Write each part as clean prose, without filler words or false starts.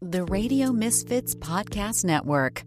The Radio Misfits Podcast Network.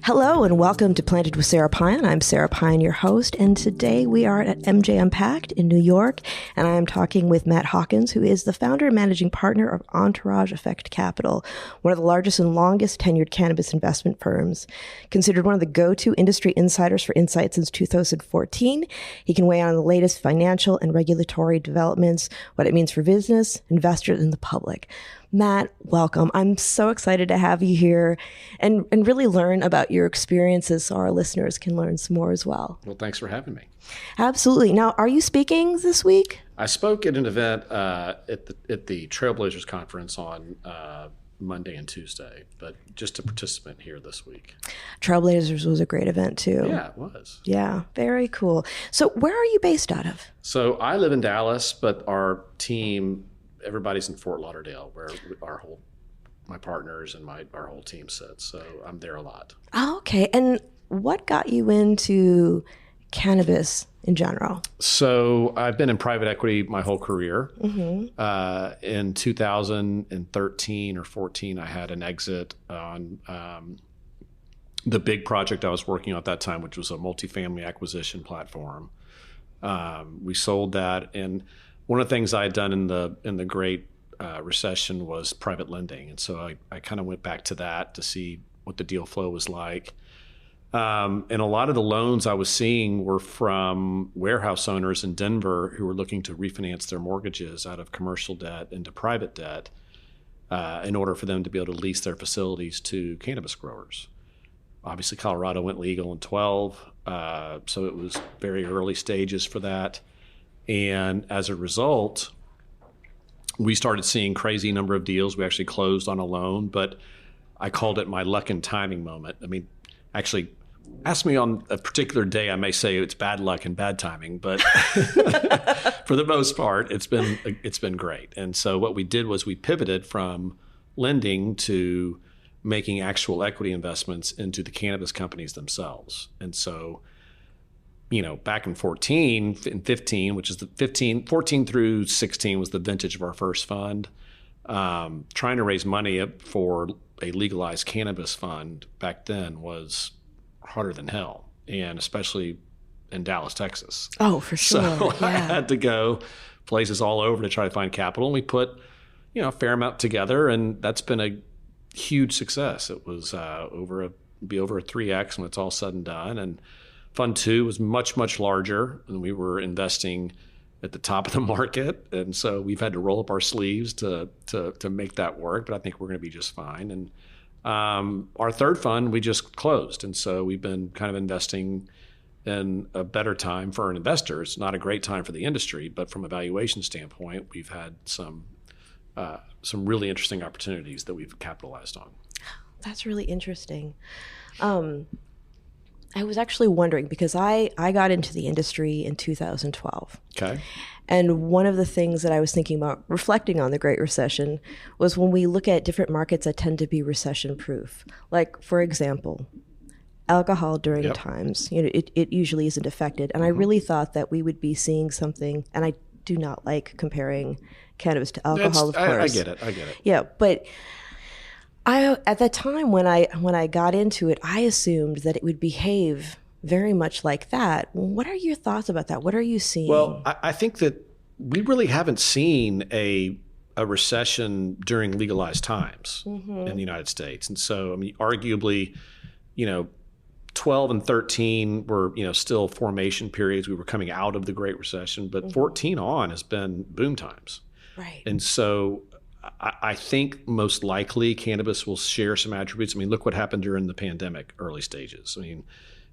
Hello and welcome to Planted with Sara Pine. I'm Sara Pine, your host, and today we are at MJ Unpacked in New York, and I am talking with Matt Hawkins, who is the founder and managing partner of Entourage Effect Capital, one of the largest and longest tenured cannabis investment firms. Considered one of the go-to industry insiders for insight since 2014, he can weigh in on the latest financial and regulatory developments, what it means for business, investors, and the public. Matt, welcome. I'm so excited to have you here and really learn about your experiences so our listeners can learn some more as well. Well, thanks for having me. Absolutely. Now, are you speaking this week? I spoke at an event at the Trailblazers conference on Monday and Tuesday, but just a participant here this week. Trailblazers was a great event too. Yeah, it was. Yeah, very cool. So where are you based out of? So I live in Dallas, but our team, everybody's in Fort Lauderdale, where my partners and our whole team sits. So I'm there a lot. Oh, okay. And what got you into cannabis in general? So I've been in private equity my whole career. Mm-hmm. In 2013 or 14, I had an exit on the big project I was working on at that time, which was a multifamily acquisition platform. We sold that, and one of the things I had done in the Great Recession was private lending. And so I kind of went back to that to see what the deal flow was like. And a lot of the loans I was seeing were from warehouse owners in Denver who were looking to refinance their mortgages out of commercial debt into private debt in order for them to be able to lease their facilities to cannabis growers. Obviously, Colorado went legal in 2012, so it was very early stages for that. And as a result, we started seeing crazy number of deals. We actually closed on a loan, but I called it my luck and timing moment. I mean, actually, ask me on a particular day, I may say it's bad luck and bad timing, but for the most part, it's been great. And so what we did was we pivoted from lending to making actual equity investments into the cannabis companies themselves. And so, back in 14 and 15, which is 14 through 16 was the vintage of our first fund. Trying to raise money for a legalized cannabis fund back then was harder than hell, and especially in Dallas, Texas. Oh, for sure. So yeah. I had to go places all over to try to find capital, and we put, a fair amount together, and that's been a huge success. It was over a 3X when it's all said and done, and Fund 2 was much, much larger, and we were investing at the top of the market. And so we've had to roll up our sleeves to make that work, but I think we're going to be just fine. And our third fund, we just closed. And so we've been kind of investing in a better time for our investors, not a great time for the industry, but from a valuation standpoint, we've had some really interesting opportunities that we've capitalized on. That's really interesting. I was actually wondering, because I got into the industry in 2012. Okay. And one of the things that I was thinking about reflecting on the Great Recession was when we look at different markets that tend to be recession proof. Like, for example, alcohol during times, it usually isn't affected. And I really thought that we would be seeing something, and I do not like comparing cannabis to alcohol, of course. I get it. Yeah, but at that time when I got into it, I assumed that it would behave very much like that. What are your thoughts about that? What are you seeing? Well, I think that we really haven't seen a recession during legalized times in the United States. And so, I mean, arguably, 12 and 13 were, still formation periods. We were coming out of the Great Recession, but 14 on has been boom times. Right. And so I think most likely cannabis will share some attributes. I mean, look what happened during the pandemic early stages. I mean,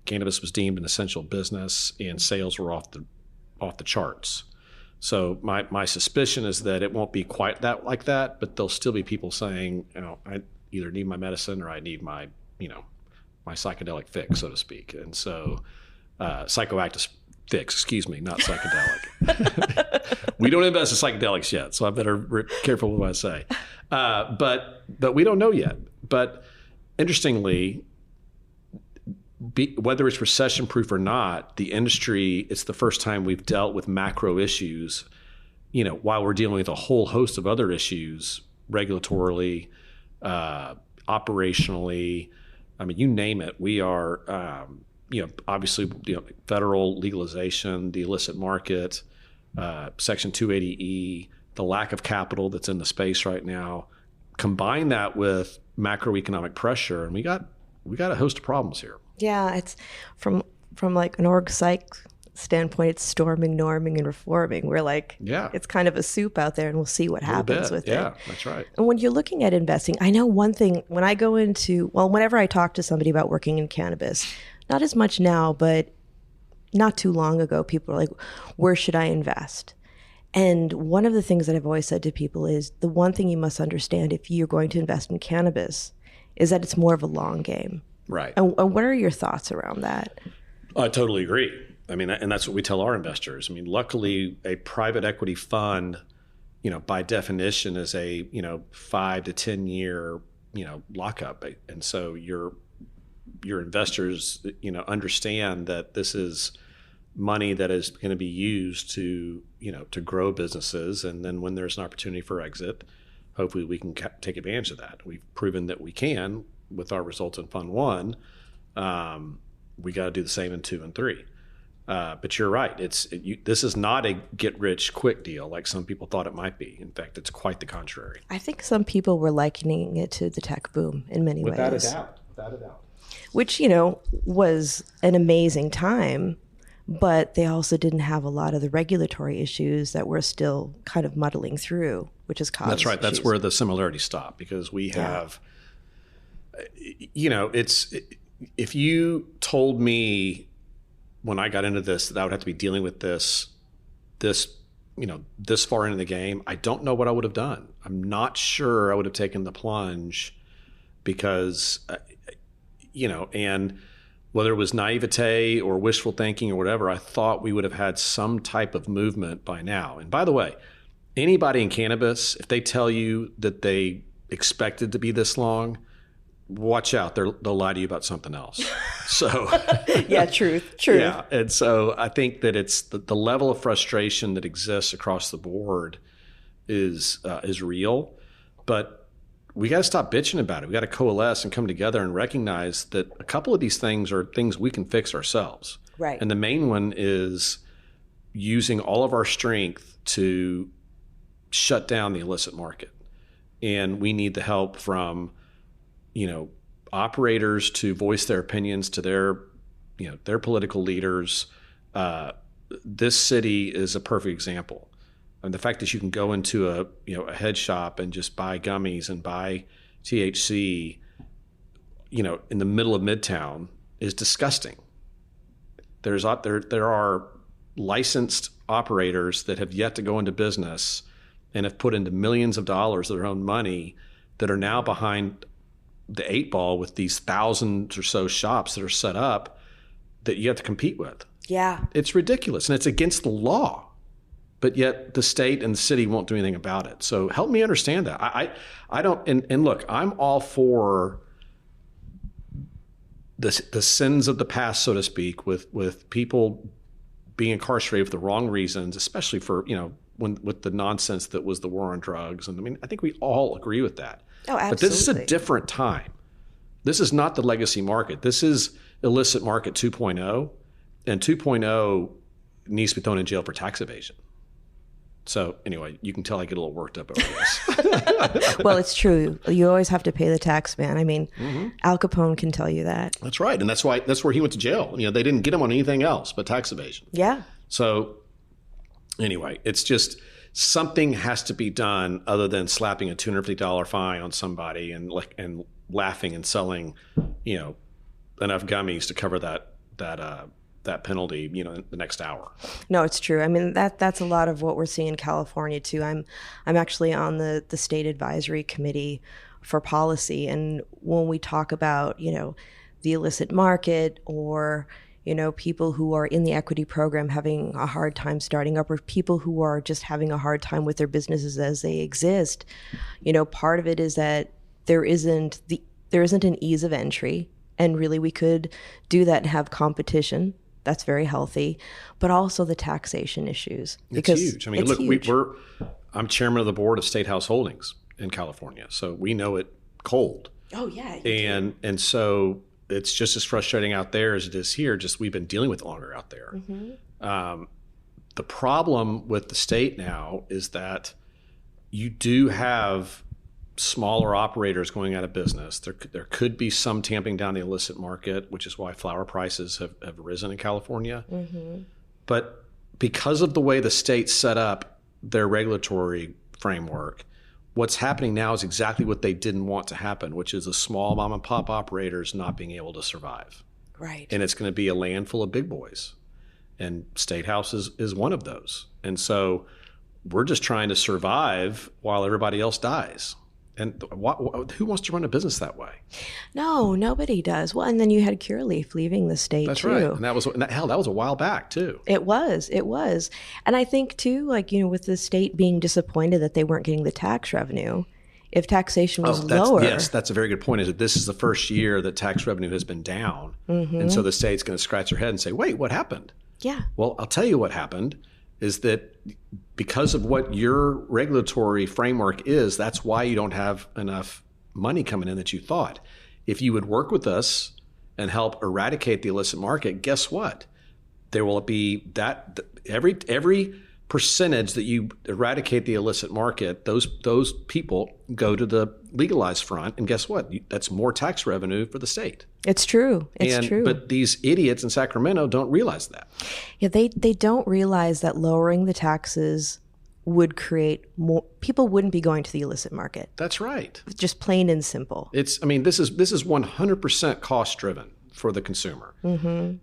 cannabis was deemed an essential business and sales were off the charts. So my suspicion is that it won't be quite like that, but there'll still be people saying, I either need my medicine or I need my, my psychedelic fix, so to speak. And so psychoactive fix, excuse me, not psychedelic. We don't invest in psychedelics yet, so I better be careful with what I say. But we don't know yet. But interestingly, whether it's recession proof or not, the industry, it's the first time we've dealt with macro issues while we're dealing with a whole host of other issues, regulatorily, operationally, I mean, you name it, we are, obviously, federal legalization, the illicit market, Section 280E, the lack of capital that's in the space right now. Combine that with macroeconomic pressure, and we got a host of problems here. Yeah, it's from like an org psych standpoint, it's storming, norming, and reforming. We're like, it's kind of a soup out there, and we'll see what happens with it. Yeah, that's right. And when you're looking at investing, I know one thing, when I go into, whenever I talk to somebody about working in cannabis, not as much now, but not too long ago, people are like, where should I invest? And one of the things that I've always said to people is the one thing you must understand if you're going to invest in cannabis is that it's more of a long game. Right. And what are your thoughts around that? I totally agree. I mean, and that's what we tell our investors. I mean, luckily, a private equity fund, by definition, is a 5 to 10 year lockup, and so your investors understand that this is money that is going to be used to grow businesses, and then when there's an opportunity for exit, hopefully we can take advantage of that. We've proven that we can with our results in Fund 1. We got to do the same in 2 and 3. But you're right. This is not a get-rich-quick deal like some people thought it might be. In fact, it's quite the contrary. I think some people were likening it to the tech boom in many ways. Without a doubt. Which, was an amazing time, but they also didn't have a lot of the regulatory issues that we're still kind of muddling through, which is causing That's right. issues. That's where the similarities stop, because we have, if you told me when I got into this that I would have to be dealing with this far into the game, I don't know what I would have done. I'm not sure I would have taken the plunge because, and whether it was naivete or wishful thinking or whatever, I thought we would have had some type of movement by now. And by the way, anybody in cannabis, if they tell you that they expected to be this long, watch out. They'll lie to you about something else. So yeah, truth. Yeah. And so I think that it's the level of frustration that exists across the board is real, but we got to stop bitching about it. We got to coalesce and come together and recognize that a couple of these things are things we can fix ourselves. Right. And the main one is using all of our strength to shut down the illicit market. And we need the help from operators to voice their opinions to their political leaders. This city is a perfect example. And the fact that you can go into a head shop and just buy gummies and buy THC, in the middle of Midtown is disgusting. There are licensed operators that have yet to go into business and have put into millions of dollars of their own money that are now behind the 8 ball with these thousands or so shops that are set up that you have to compete with. Yeah. It's ridiculous, and it's against the law, but yet the state and the city won't do anything about it. So help me understand that. I don't, and look, I'm all for the sins of the past, so to speak, with people being incarcerated for the wrong reasons, especially for, with the nonsense that was the war on drugs. And I mean, I think we all agree with that. Oh, absolutely. But this is a different time. This is not the legacy market. This is illicit market 2.0, and 2.0 needs to be thrown in jail for tax evasion. So anyway, you can tell I get a little worked up over this. Well, it's true. You always have to pay the tax man. I mean, Al Capone can tell you that. That's right. And that's where he went to jail. They didn't get him on anything else but tax evasion. Yeah. So anyway, it's just something has to be done other than slapping a $250 fine on somebody and laughing and selling, enough gummies to cover that penalty, in the next hour. No, it's true. I mean, that's a lot of what we're seeing in California too. I'm actually on the state advisory committee for policy, and when we talk about the illicit market or people who are in the equity program having a hard time starting up, or people who are just having a hard time with their businesses as they exist, part of it is that there isn't an ease of entry, and really we could do that and have competition That's very healthy. But also the taxation issues. It's huge. I mean, look, I'm chairman of the board of State House Holdings in California, so we know it cold. Oh, yeah. And so it's just as frustrating out there as it is here, just we've been dealing with it longer out there. The problem with the state now is that you do have smaller operators going out of business. There could be some tamping down the illicit market, which is why flower prices have risen in California. But because of the way the state set up their regulatory framework, what's happening now is exactly what they didn't want to happen, which is the small mom and pop operators not being able to survive. Right. And it's going to be a land full of big boys. And State House is one of those. And so we're just trying to survive while everybody else dies. And who wants to run a business that way? No, nobody does. Well, and then you had Curaleaf leaving the state, That's too. right. And that was a while back, too. It was. And I think, too, like, with the state being disappointed that they weren't getting the tax revenue, if taxation was lower. Yes, that's a very good point, is that this is the first year that tax revenue has been down. And so the state's going to scratch their head and say, wait, what happened? Yeah. Well, I'll tell you what happened is that because of what your regulatory framework is, that's why you don't have enough money coming in that you thought. If you would work with us and help eradicate the illicit market, guess what? There will be that every percentage that you eradicate the illicit market, those people go to the legalized front, and guess what? That's more tax revenue for the state. It's true. It's true. But these idiots in Sacramento don't realize that. Yeah, they don't realize that lowering the taxes would create more. People wouldn't be going to the illicit market. That's right. Just plain and simple. This is 100% cost driven for the consumer.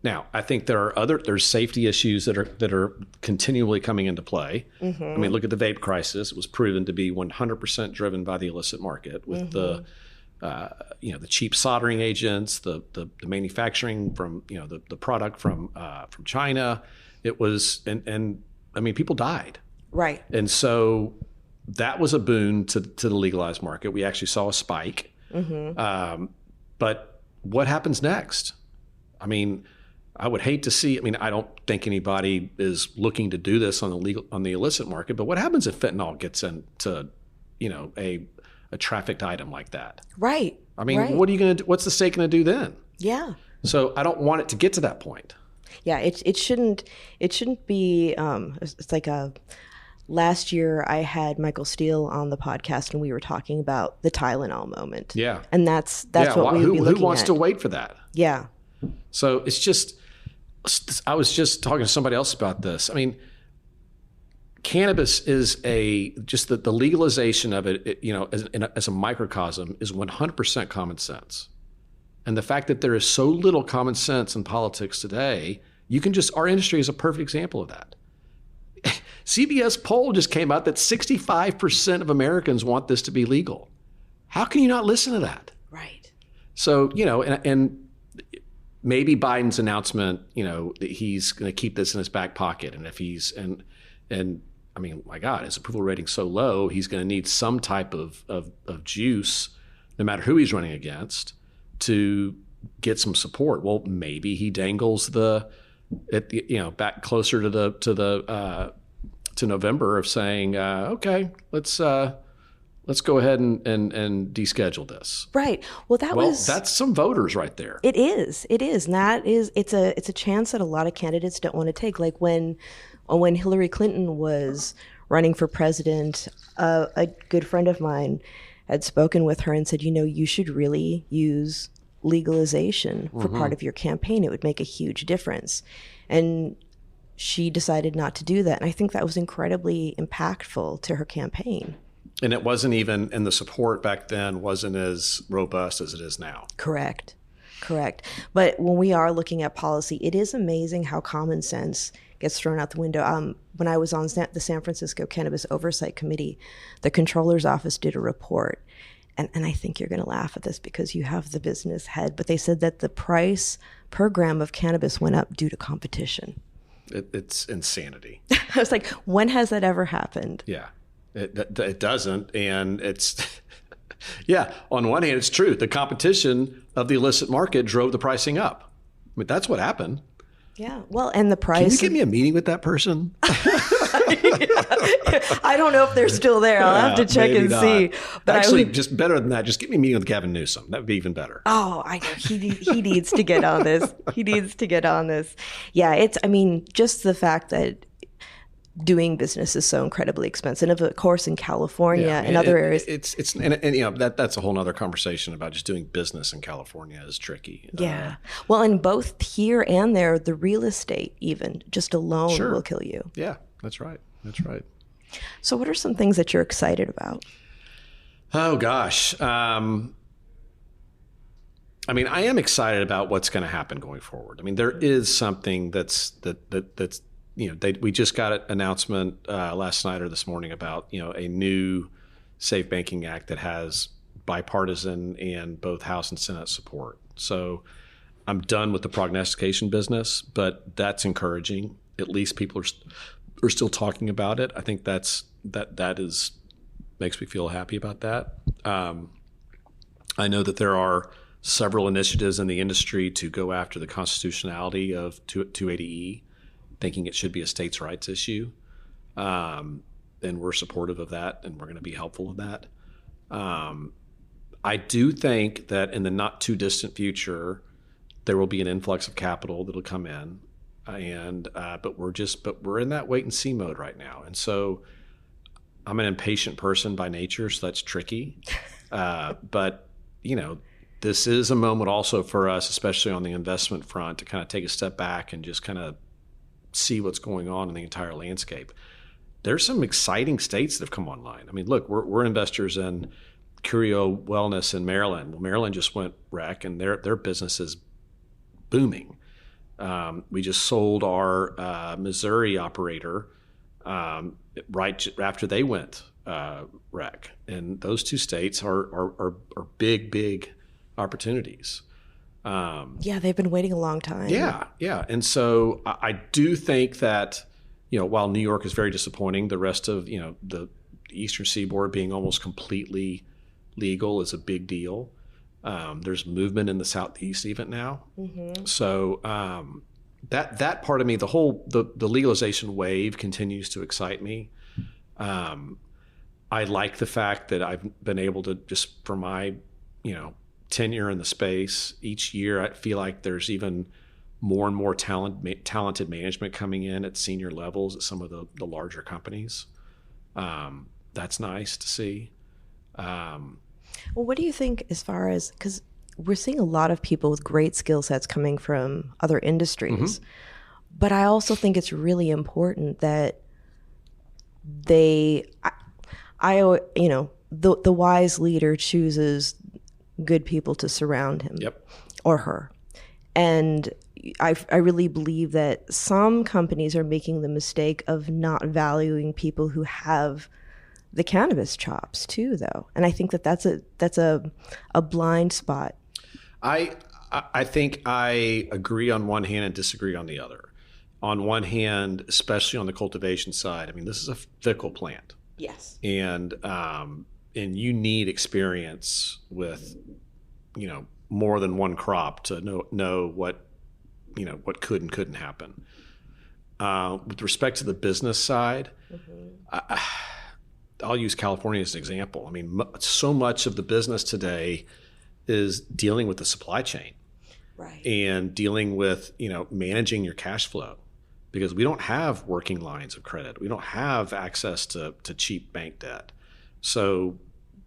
Now, I think there's safety issues that are continually coming into play. I mean, look at the vape crisis. It was proven to be 100% driven by the illicit market with the cheap soldering agents, the manufacturing from the product from China. It was and I mean, people died. Right. And so that was a boon to the legalized market. We actually saw a spike. But what happens next? I mean, I would hate to see. I mean, I don't think anybody is looking to do this on the illicit market. But what happens if fentanyl gets into, a trafficked item like that? Right. I mean, right. What are you going to do? What's the state going to do then? Yeah. So I don't want it to get to that point. Yeah. It shouldn't be. It's like last year I had Michael Steele on the podcast and we were talking about the Tylenol moment. Yeah. And that's what we would be looking at. Who wants to wait for that? Yeah. So it's just, I was just talking to somebody else about this. I mean, cannabis is the legalization of it, as a microcosm is 100% common sense. And the fact that there is so little common sense in politics today, our industry is a perfect example of that. CBS poll just came out that 65% of Americans want this to be legal. How can you not listen to that? Right. So, and maybe Biden's announcement, that he's going to keep this in his back pocket. And if and I mean, my God, his approval rating's so low, he's going to need some type of juice, no matter who he's running against, to get some support. Well, maybe he dangles back closer to November of saying, okay, let's go ahead and deschedule this. Right. Well, that's some voters right there. It is. And it's a chance that a lot of candidates don't want to take. Like when Hillary Clinton was running for president, a good friend of mine had spoken with her and said, you should really use legalization for part of your campaign. It would make a huge difference. And she decided not to do that. And I think that was incredibly impactful to her campaign. And it wasn't even, and the support back then wasn't as robust as it is now. Correct. But when we are looking at policy, it is amazing how common sense gets thrown out the window. When I was on the San Francisco Cannabis Oversight Committee, the Comptroller's Office did a report. And I think you're going to laugh at this because you have the business head, but they said that the price per gram of cannabis went up due to competition. It's insanity. I was like, when has that ever happened? Yeah, it doesn't. And it's, yeah, on one hand, it's true. The competition of the illicit market drove the pricing up. I mean, that's what happened. Yeah. Well, and the price. Can you give me a meeting with that person? I don't know if they're still there. I'll have to check and see. But actually, just better than that, just give me a meeting with Gavin Newsom. That would be even better. Oh, I know. He needs to get on this. He needs to get on this. Yeah, just the fact that doing business is so incredibly expensive. And of course, in California and other areas. That's a whole nother conversation about just doing business in California is tricky. Yeah. Well, and both here and there, the real estate even just alone will kill you. Yeah, that's right. So what are some things that you're excited about? Oh, gosh. I am excited about what's going to happen going forward. I mean, there is something that's we just got an announcement last night or this morning about, a new Safe Banking Act that has bipartisan and both House and Senate support. So I'm done with the prognostication business, but that's encouraging. At least people are still talking about it. I think that makes me feel happy about that. I know that there are several initiatives in the industry to go after the constitutionality of 280E, thinking it should be a states' rights issue. And we're supportive of that, and we're going to be helpful with that. I do think that in the not too distant future, there will be an influx of capital that'll come in, but we're in that wait and see mode right now. And so I'm an impatient person by nature, so that's tricky. But this is a moment also for us, especially on the investment front, to kind of take a step back and just kind of see what's going on in the entire landscape. There's some exciting states that have come online. I mean, look, we're investors in Curio Wellness in Maryland. Well, Maryland just went rec, and their business is booming. We just sold our Missouri operator right after they went rec, and those two states are big opportunities. They've been waiting a long time. Yeah. And so I do think that, while New York is very disappointing, the rest of, the Eastern Seaboard being almost completely legal is a big deal. There's movement in the Southeast even now. Mm-hmm. So that part of me, the legalization wave continues to excite me. I like the fact that I've been able to, just for my, tenure in the space, each year I feel like there's even more and more talented management coming in at senior levels at some of the larger companies. That's nice to see. Well, what do you think as far as, because we're seeing a lot of people with great skill sets coming from other industries, mm-hmm. but I also think it's really important that the wise leader chooses good people to surround him or her. And I really believe that some companies are making the mistake of not valuing people who have the cannabis chops too, though. And I think that's a blind spot. I think I agree on one hand and disagree on the other. On one hand, especially on the cultivation side, I mean, this is a fickle plant. Yes. And you need experience with, more than one crop to know what could and couldn't happen. With respect to the business side, mm-hmm. I'll use California as an example. I mean, so much of the business today is dealing with the supply chain, right? And dealing with, managing your cash flow, because we don't have working lines of credit. We don't have access to cheap bank debt. So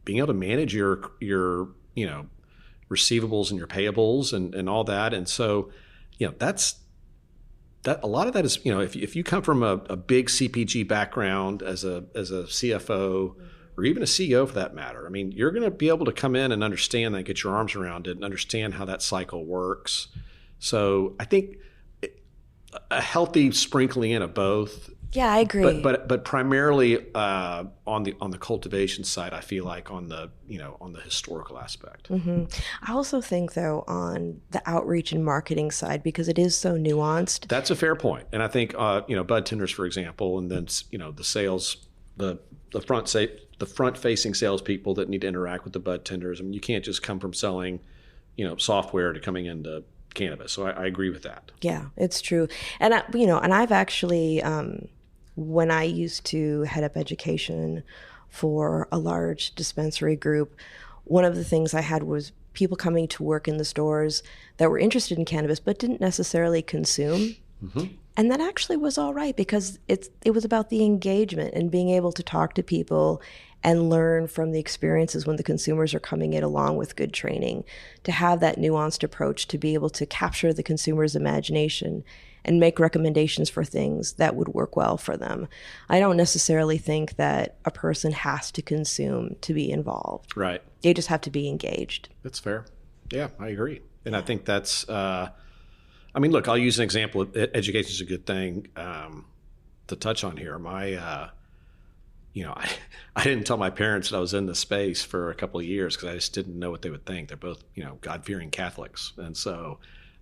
being able to manage your receivables and your payables and all that. And so, that a lot of that is, if you come from a big CPG background as a CFO or even a CEO for that matter, I mean, you're going to be able to come in and understand that, get your arms around it and understand how that cycle works. So I think a healthy sprinkling in of both. Yeah, I agree. But primarily on the cultivation side, I feel like on the historical aspect. Mm-hmm. I also think though on the outreach and marketing side, because it is so nuanced. That's a fair point, and I think bud tenders, for example, and then the sales, the front facing salespeople that need to interact with the bud tenders. I mean, you can't just come from selling, software to coming into cannabis. So I agree with that. Yeah, it's true. And, and I've actually, when I used to head up education for a large dispensary group, one of the things I had was people coming to work in the stores that were interested in cannabis but didn't necessarily consume. Mm-hmm. And that actually was all right because it was about the engagement and being able to talk to people and learn from the experiences when the consumers are coming in along with good training, to have that nuanced approach to be able to capture the consumer's imagination and make recommendations for things that would work well for them. I don't necessarily think that a person has to consume to be involved. Right. They just have to be engaged. That's fair. Yeah, I agree. And I think that's, look, I'll use an example. Education is a good thing to touch on here. I didn't tell my parents that I was in the space for a couple of years because I just didn't know what they would think. They're both, God-fearing Catholics. And so,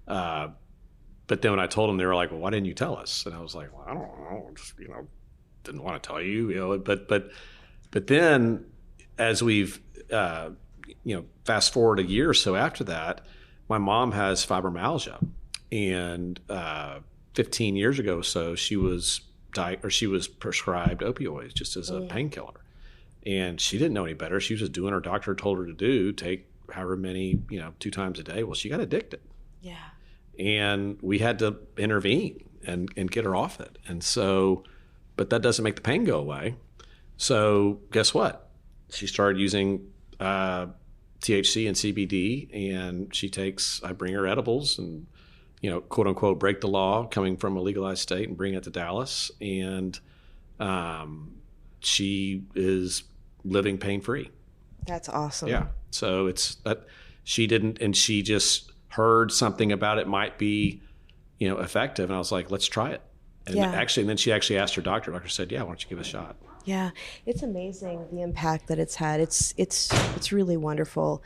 but then when I told them, they were like, well, why didn't you tell us? And I was like, well, I don't know. Just, didn't want to tell you, but then as we've, fast forward a year or so after that, my mom has fibromyalgia. And 15 years ago or so, she was prescribed opioids just as a painkiller. And she didn't know any better. She was just doing what her doctor told her to do, take however many, 2 times a day. Well, she got addicted. Yeah. And we had to intervene and get her off it. And so, but that doesn't make the pain go away. So guess what? She started using THC and CBD, and I bring her edibles and, quote unquote, break the law coming from a legalized state and bring it to Dallas. And she is living pain-free. That's awesome. Yeah. So it's that she didn't, and she just heard something about it might be, effective. And I was like, let's try it. And then she actually asked her doctor. Doctor said, yeah, why don't you give it a shot? Yeah. It's amazing the impact that it's had. It's really wonderful.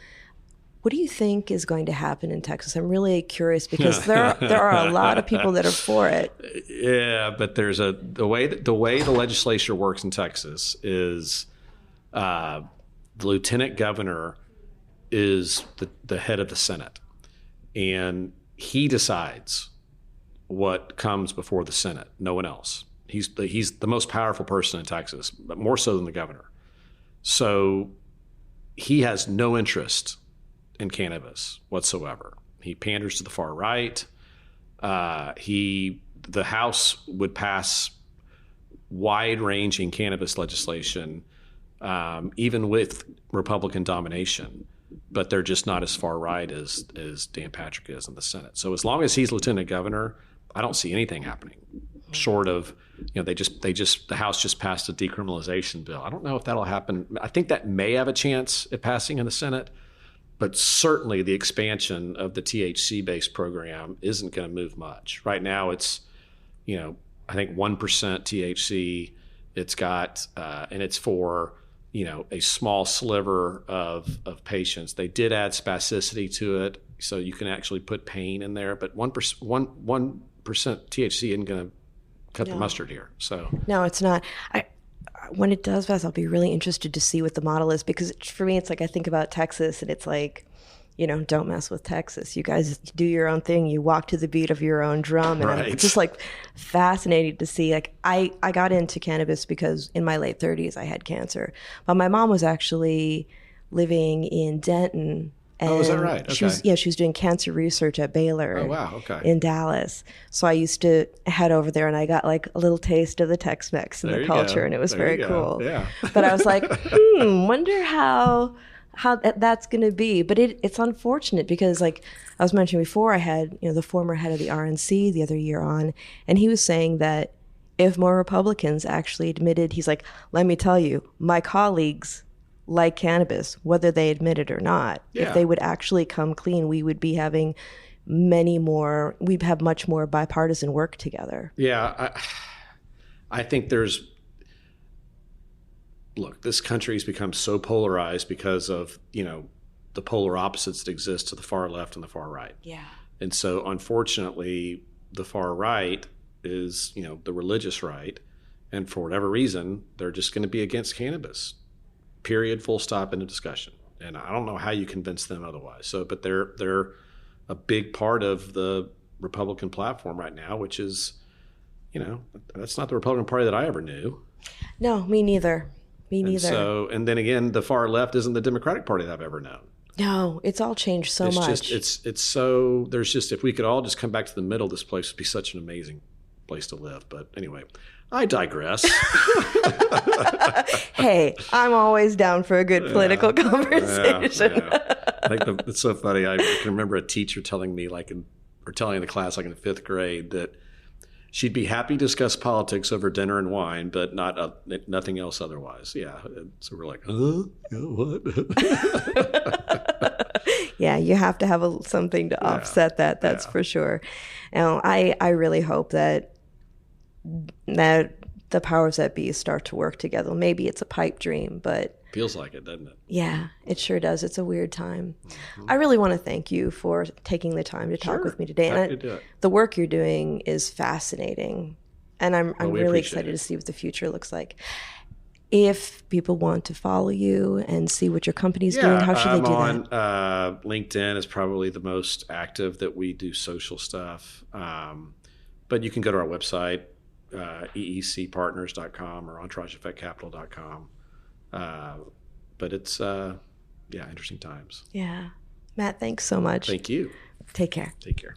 What do you think is going to happen in Texas? I'm really curious because there are a lot of people that are for it. Yeah, but there's the way the legislature works in Texas is the lieutenant governor is the head of the Senate, and he decides what comes before the Senate. No one else. He's the most powerful person in Texas, but more so than the governor. So he has no interest in cannabis whatsoever. He panders to the far right. The House would pass wide-ranging cannabis legislation, even with Republican domination, but they're just not as far right as Dan Patrick is in the Senate. So as long as he's lieutenant governor, I don't see anything happening short of, the House just passed a decriminalization bill. I don't know if that'll happen. I think that may have a chance at passing in the Senate. But certainly the expansion of the THC-based program isn't going to move much. Right now it's, I think 1% THC. It's got, and it's for, a small sliver of patients. They did add spasticity to it, so you can actually put pain in there. But 1% THC isn't going to cut the mustard here. So no, it's not. When it does pass, I'll be really interested to see what the model is, because for me, it's like I think about Texas and it's like, don't mess with Texas. You guys do your own thing. You walk to the beat of your own drum. And right. I'm just like fascinated to see, like I got into cannabis because in my late 30s, I had cancer. But my mom was actually living in Denton. And is that right? Okay. She was doing cancer research at Baylor. Oh, wow. Okay. In Dallas. So I used to head over there and I got like a little taste of the Tex-Mex and the culture, and it was very cool. Yeah. But I was like, wonder how that's going to be. But it's unfortunate because, like I was mentioning before, I had, the former head of the RNC the other year on, and he was saying that if more Republicans actually admitted, he's like, let me tell you, my colleagues like cannabis, whether they admit it or not. Yeah. If they would actually come clean, we would be having we'd have much more bipartisan work together. Yeah. I think this country's become so polarized because of, the polar opposites that exist to the far left and the far right. Yeah. And so unfortunately, the far right is, the religious right. And for whatever reason, they're just going to be against cannabis. Period, full stop, in the discussion. And I don't know how you convince them otherwise. So, but they're a big part of the Republican platform right now, which is, that's not the Republican Party that I ever knew. No, me neither. Me neither. And then again, the far left isn't the Democratic Party that I've ever known. No, it's all changed so much. If we could all just come back to the middle, this place would be such an amazing place to live. But anyway, I digress. Hey, I'm always down for a good political conversation. Yeah. I think it's so funny. I can remember a teacher telling me, telling the class, like in the 5th grade, that she'd be happy to discuss politics over dinner and wine, but nothing else otherwise. Yeah. So we're like, what? Yeah, you have to have something to offset that. That's for sure. Now, I really hope that the powers that be start to work together. Maybe it's a pipe dream, but feels like it, doesn't it? Yeah, it sure does. It's a weird time. Mm-hmm. I really want to thank you for taking the time to talk with me today. And the work you're doing is fascinating, and I'm really excited to see what the future looks like. If people want to follow you and see what your company's doing, how should they do that? LinkedIn is probably the most active that we do social stuff. But you can go to our website, eecpartners.com or entourageeffectcapital.com. But it's, interesting times. Yeah. Matt, thanks so much. Thank you. Take care. Take care.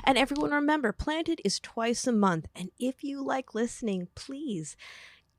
And everyone remember, Planted is twice a month. And if you like listening, please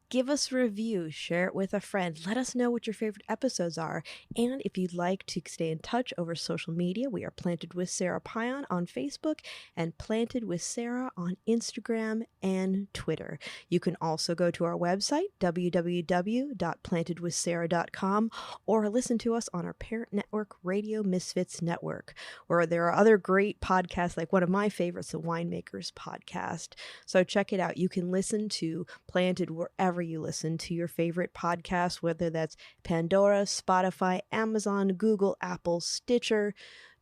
give us a review, share it with a friend. Let us know what your favorite episodes are. And if you'd like to stay in touch over social media, we are Planted with Sara Pion on Facebook and Planted with Sara on Instagram and Twitter. You can also go to our website, www.plantedwithsara.com, or listen to us on our parent network, Radio Misfits Network, where there are other great podcasts, like one of my favorites, the Winemakers Podcast. So check it out. You can listen to Planted wherever you listen to your favorite podcast, whether that's Pandora, Spotify, Amazon, Google, Apple, Stitcher,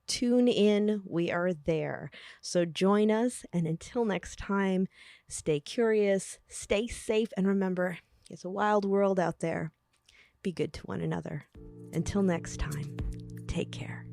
TuneIn. We are there. So join us, and until next time, stay curious, stay safe, and remember, it's a wild world out there. Be good to one another. Until next time, take care.